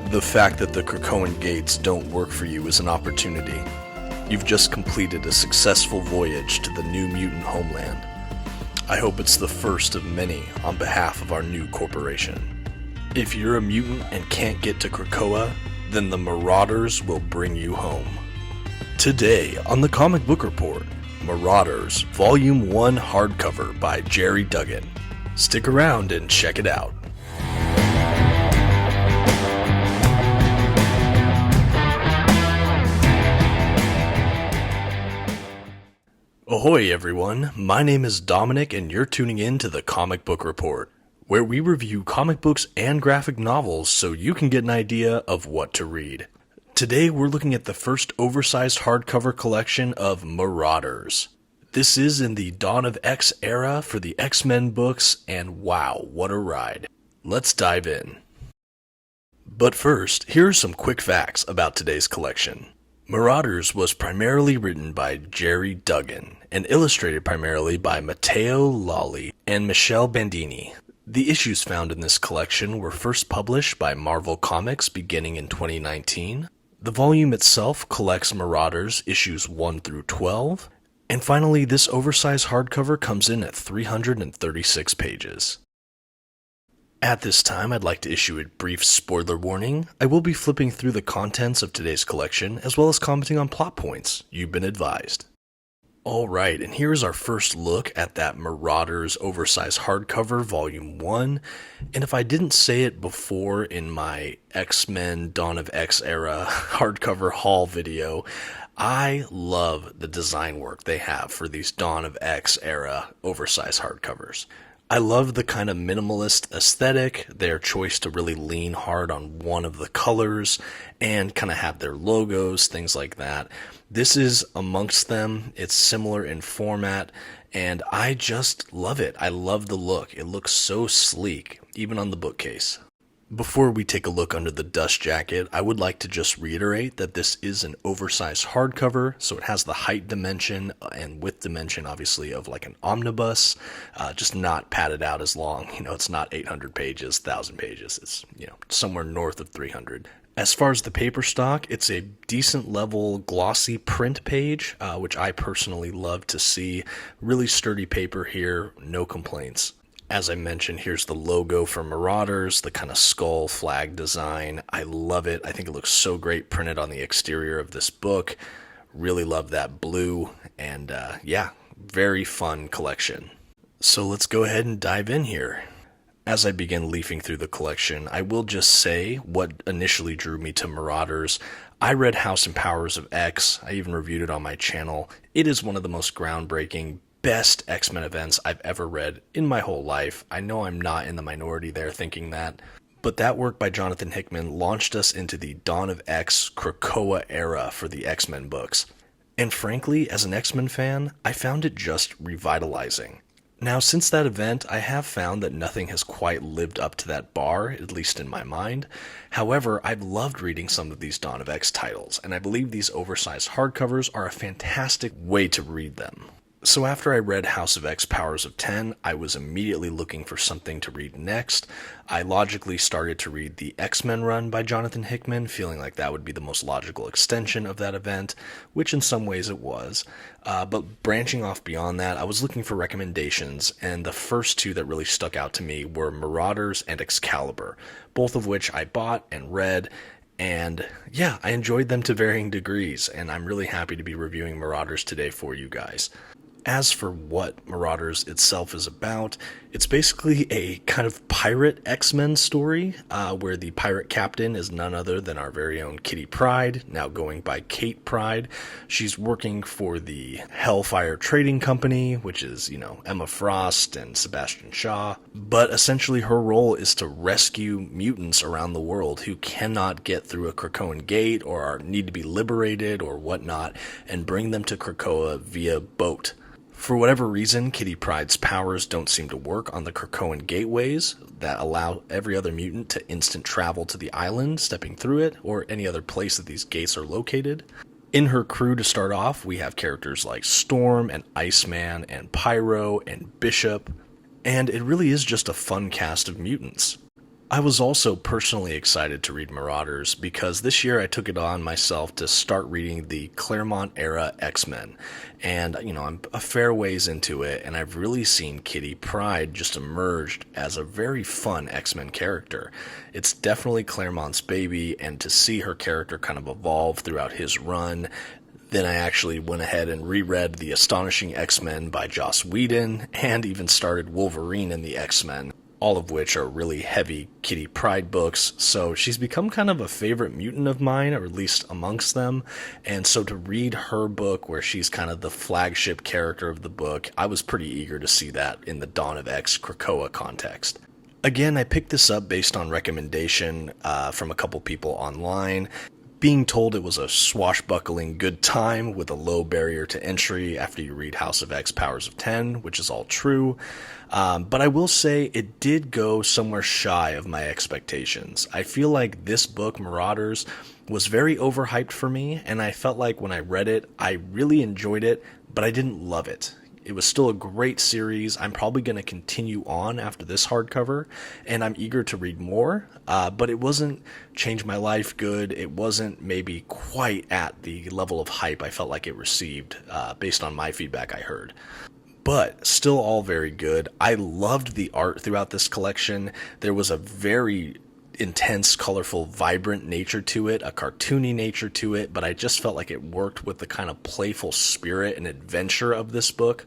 The fact that the Krakoan gates don't work for you is an opportunity. You've just completed a successful voyage to the New Mutant homeland. I hope it's the first of many on behalf of our new corporation. If you're a mutant and can't get to Krakoa, then the Marauders will bring you home. Today on the Comic Book Report, Marauders Volume 1 Hardcover by Gerry Duggan. Stick around and check it out. Ahoy everyone, my name is Dominic and you're tuning in to the Comic Book Report, where we review comic books and graphic novels so you can get an idea of what to read. Today we're looking at the first oversized hardcover collection of Marauders. This is in the Dawn of X era for the X-Men books, and wow, what a ride. Let's dive in. But first, here are some quick facts about today's collection. Marauders was primarily written by Gerry Duggan and illustrated primarily by Matteo Lolli and Michele Bandini. The issues found in this collection were first published by Marvel Comics beginning in 2019. The volume itself collects Marauders issues 1 through 12, and finally this oversized hardcover comes in at 336 pages. At this time, I'd like to issue a brief spoiler warning. I will be flipping through the contents of today's collection, as well as commenting on plot points. You've been advised. Alright, and here's our first look at that Marauders oversized hardcover, Volume 1. And if I didn't say it before in my X-Men Dawn of X era hardcover haul video, I love the design work they have for these Dawn of X era oversized hardcovers. I love the kind of minimalist aesthetic, their choice to really lean hard on one of the colors, and kind of have their logos, things like that. This is amongst them. It's similar in format, and I just love it. I love the look. It looks so sleek, even on the bookcase. Before we take a look under the dust jacket, I would like to just reiterate that this is an oversized hardcover, so it has the height dimension and width dimension, obviously, of like an omnibus, just not padded out as long. It's not 800 pages, 1,000 pages. It's, somewhere north of 300. As far as the paper stock, it's a decent level glossy print page, which I personally love to see. Really sturdy paper here, no complaints. As I mentioned, here's the logo for Marauders, the kind of skull flag design. I love it. I think it looks so great printed on the exterior of this book. Really love that blue, and yeah, very fun collection. So let's go ahead and dive in here. As I begin leafing through the collection, I will just say what initially drew me to Marauders. I read House and Powers of X. I even reviewed it on my channel. It is one of the most groundbreaking, best X-Men events I've ever read in my whole life. I know I'm not in the minority there thinking that, but that work by Jonathan Hickman launched us into the Dawn of X Krakoa era for the X-Men books. And frankly, as an X-Men fan, I found it just revitalizing. Now, since that event, I have found that nothing has quite lived up to that bar, at least in my mind. However, I've loved reading some of these Dawn of X titles, and I believe these oversized hardcovers are a fantastic way to read them. So after I read House of X Powers of 10, I was immediately looking for something to read next. I logically started to read the X-Men run by Jonathan Hickman, feeling like that would be the most logical extension of that event, which in some ways it was. But branching off beyond that, I was looking for recommendations, and the first two that really stuck out to me were Marauders and Excalibur, both of which I bought and read. And yeah, I enjoyed them to varying degrees, and I'm really happy to be reviewing Marauders today for you guys. As for what Marauders itself is about, it's basically a kind of pirate X-Men story, where the pirate captain is none other than our very own Kitty Pryde, now going by Kate Pryde. She's working for the Hellfire Trading Company, which is, Emma Frost and Sebastian Shaw. But essentially her role is to rescue mutants around the world who cannot get through a Krakoan gate or need to be liberated or whatnot, and bring them to Krakoa via boat. For whatever reason, Kitty Pryde's powers don't seem to work on the Krakoan gateways that allow every other mutant to instant travel to the island, stepping through it, or any other place that these gates are located. In her crew to start off, we have characters like Storm and Iceman and Pyro and Bishop, and it really is just a fun cast of mutants. I was also personally excited to read Marauders because this year I took it on myself to start reading the Claremont Era X-Men. And, I'm a fair ways into it, and I've really seen Kitty Pryde just emerged as a very fun X-Men character. It's definitely Claremont's baby, and to see her character kind of evolve throughout his run. Then I actually went ahead and reread The Astonishing X-Men by Joss Whedon, and even started Wolverine and the X-Men, all of which are really heavy Kitty Pryde books, so she's become kind of a favorite mutant of mine, or at least amongst them, and so to read her book where she's kind of the flagship character of the book, I was pretty eager to see that in the Dawn of X Krakoa context. Again, I picked this up based on recommendation from a couple people online, being told it was a swashbuckling good time with a low barrier to entry after you read House of X Powers of 10, which is all true. But I will say it did go somewhere shy of my expectations. I feel like this book, Marauders, was very overhyped for me, and I felt like when I read it, I really enjoyed it, but I didn't love it. It was still a great series. I'm probably going to continue on after this hardcover, and I'm eager to read more, but it wasn't change my life good. It wasn't maybe quite at the level of hype I felt like it received based on my feedback I heard. But still all very good. I loved the art throughout this collection. There was a very intense, colorful, vibrant nature to it, a cartoony nature to it, but I just felt like it worked with the kind of playful spirit and adventure of this book.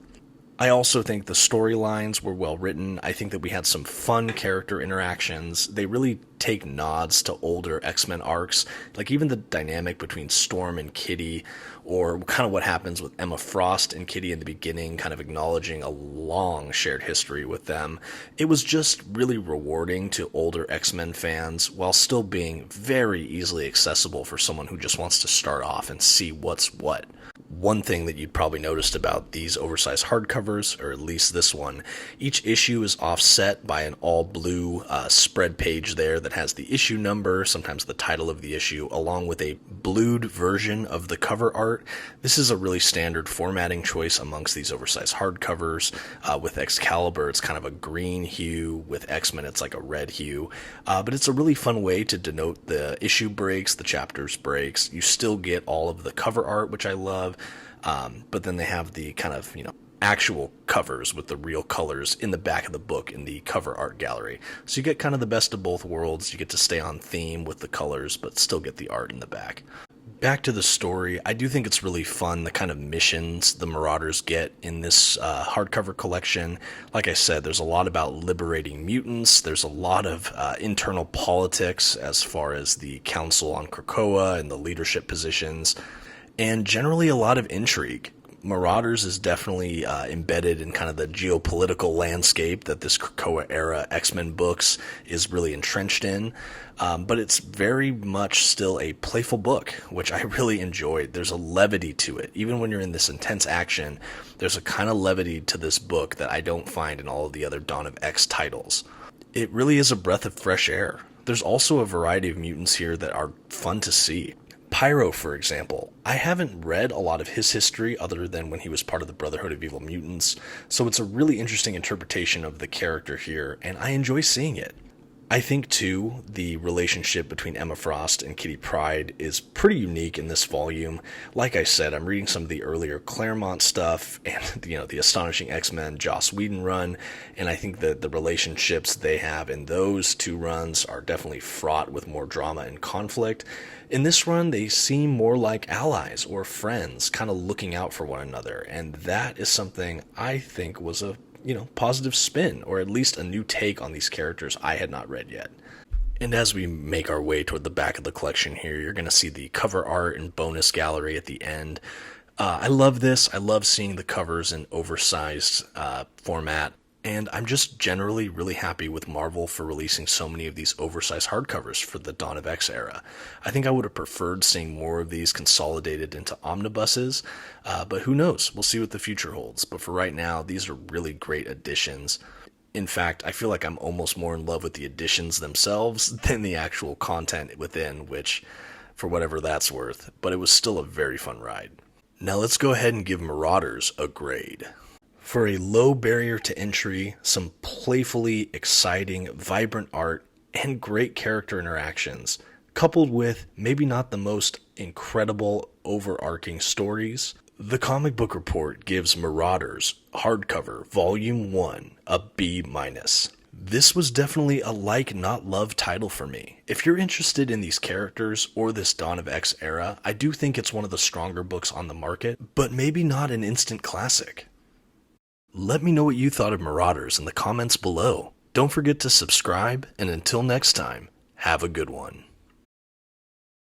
I also think the storylines were well written. I think that we had some fun character interactions. They really take nods to older X-Men arcs, like even the dynamic between Storm and Kitty, or kind of what happens with Emma Frost and Kitty in the beginning, kind of acknowledging a long shared history with them. It was just really rewarding to older X-Men fans while still being very easily accessible for someone who just wants to start off and see what's what. One thing that you'd probably noticed about these oversized hardcovers, or at least this one, each issue is offset by an all-blue spread page there that has the issue number, sometimes the title of the issue, along with a blued version of the cover art. This is a really standard formatting choice amongst these oversized hardcovers. With Excalibur, it's kind of a green hue. With X-Men, it's like a red hue. But it's a really fun way to denote the issue breaks, the chapters breaks. You still get all of the cover art, which I love. But then they have the kind of, actual covers with the real colors in the back of the book in the cover art gallery. So you get kind of the best of both worlds. You get to stay on theme with the colors, but still get the art in the back. Back to the story, I do think it's really fun, the kind of missions the Marauders get in this hardcover collection. Like I said, there's a lot about liberating mutants. There's a lot of internal politics as far as the council on Krakoa and the leadership positions, and generally a lot of intrigue. Marauders is definitely embedded in kind of the geopolitical landscape that this Krakoa Era X-Men books is really entrenched in, but it's very much still a playful book, which I really enjoyed. There's a levity to it. Even when you're in this intense action, there's a kind of levity to this book that I don't find in all of the other Dawn of X titles. It really is a breath of fresh air. There's also a variety of mutants here that are fun to see. Pyro, for example, I haven't read a lot of his history other than when he was part of the Brotherhood of Evil Mutants, so it's a really interesting interpretation of the character here, and I enjoy seeing it. I think, too, the relationship between Emma Frost and Kitty Pryde is pretty unique in this volume. Like I said, I'm reading some of the earlier Claremont stuff and, the Astonishing X-Men Joss Whedon run, and I think that the relationships they have in those two runs are definitely fraught with more drama and conflict. In this run, they seem more like allies or friends, kind of looking out for one another, and that is something I think was a positive spin, or at least a new take on these characters I had not read yet. And as we make our way toward the back of the collection here, you're going to see the cover art and bonus gallery at the end. I love this. I love seeing the covers in oversized format. And I'm just generally really happy with Marvel for releasing so many of these oversized hardcovers for the Dawn of X era. I think I would have preferred seeing more of these consolidated into omnibuses, but who knows? We'll see what the future holds. But for right now, these are really great additions. In fact, I feel like I'm almost more in love with the additions themselves than the actual content within, which, for whatever that's worth, but it was still a very fun ride. Now let's go ahead and give Marauders a grade. For a low barrier to entry, some playfully exciting, vibrant art, and great character interactions, coupled with maybe not the most incredible overarching stories. The Comic Book Report gives Marauders Hardcover Volume 1 a B-. This was definitely a like not love title for me. If you're interested in these characters or this Dawn of X era, I do think it's one of the stronger books on the market, but maybe not an instant classic. Let me know what you thought of Marauders in the comments below. Don't forget to subscribe, and until next time, have a good one.